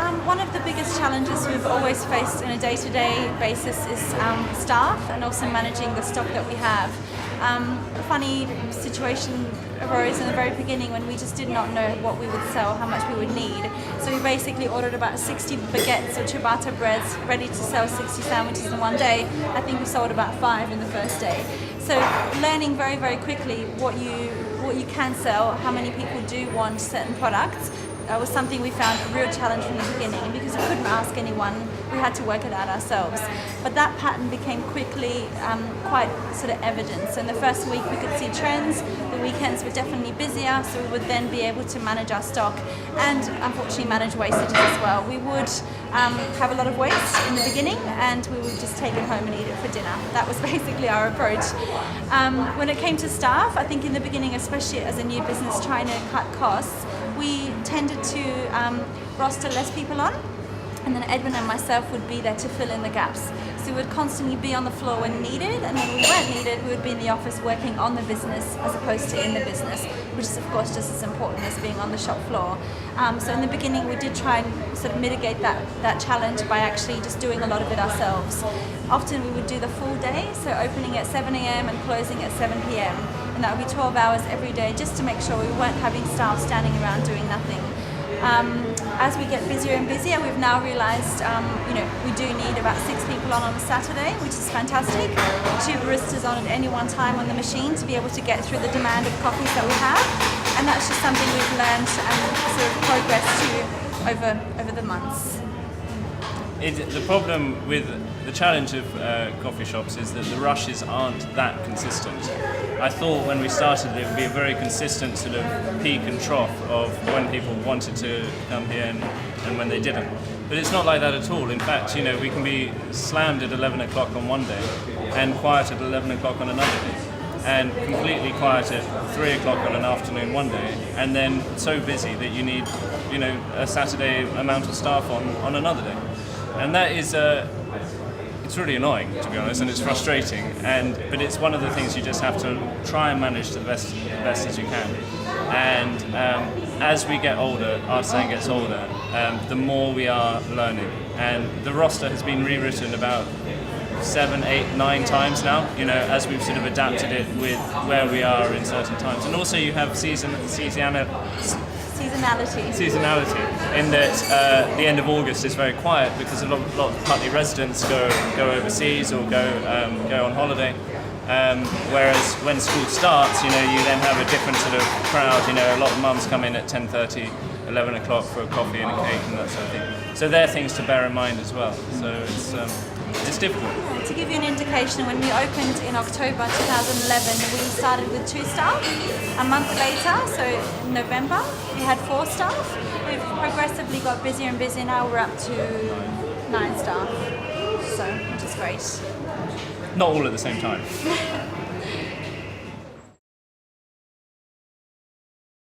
One of the biggest challenges we've always faced on a day-to-day basis is staff and also managing the stock that we have. A funny situation arose in the very beginning when we just did not know what we would sell, how much we would need. So we basically ordered about 60 baguettes or ciabatta breads ready to sell 60 sandwiches in one day. I think we sold about 5 in the first day. So learning very, very quickly what you can sell, how many people do want certain products, was something we found a real challenge from the beginning because we couldn't ask anyone. We had to work it out ourselves. But that pattern became quickly quite sort of evident. So in the first week we could see trends. The weekends were definitely busier, so we would then be able to manage our stock and unfortunately manage wastages as well. We would have a lot of waste in the beginning and we would just take it home and eat it for dinner. That was basically our approach. When it came to staff, I think in the beginning, especially as a new business trying to cut costs, we tended to roster less people on, and then Edwin and myself would be there to fill in the gaps. So we would constantly be on the floor when needed, and when we weren't needed, we would be in the office working on the business as opposed to in the business, which is of course just as important as being on the shop floor. So in the beginning we did try and sort of mitigate that challenge by actually just doing a lot of it ourselves. Often we would do the full day, so opening at 7 a.m. and closing at 7 p.m. and that would be 12 hours every day just to make sure we weren't having staff standing around doing nothing. As we get busier and busier, we've now realised we do need about 6 people on a Saturday, which is fantastic. 2 baristas on at any one time on the machine to be able to get through the demand of coffees that we have, and that's just something we've learned and sort of progressed to over the months. The problem with the challenge of coffee shops is that the rushes aren't that consistent. I thought when we started it would be a very consistent sort of peak and trough of when people wanted to come here and when they didn't. But it's not like that at all. In fact, we can be slammed at 11 o'clock on one day and quiet at 11 o'clock on another day, and completely quiet at 3 o'clock on an afternoon one day, and then so busy that you need a Saturday amount of staff on another day. And that is it's really annoying, to be honest, and it's frustrating. But it's one of the things you just have to try and manage to the best as you can. And as we get older, Artisan gets older, the more we are learning. And the roster has been rewritten about 7, 8, 9 times now. As we've sort of adapted it with where we are in certain times. And also you have seasonality, in that the end of August is very quiet because a lot of Putney residents go overseas or go on holiday. Whereas when school starts, you then have a different sort of crowd. A lot of mums come in at 10:30, 11 o'clock for a coffee and a cake and that sort of thing. So they're things to bear in mind as well. So it's difficult. To give you an indication, when we opened in October 2011, we started with 2 staff. A month later, so in November, we had 4 staff. We've progressively got busier and busier. Now we're up to 9 staff, which is great. Not all at the same time.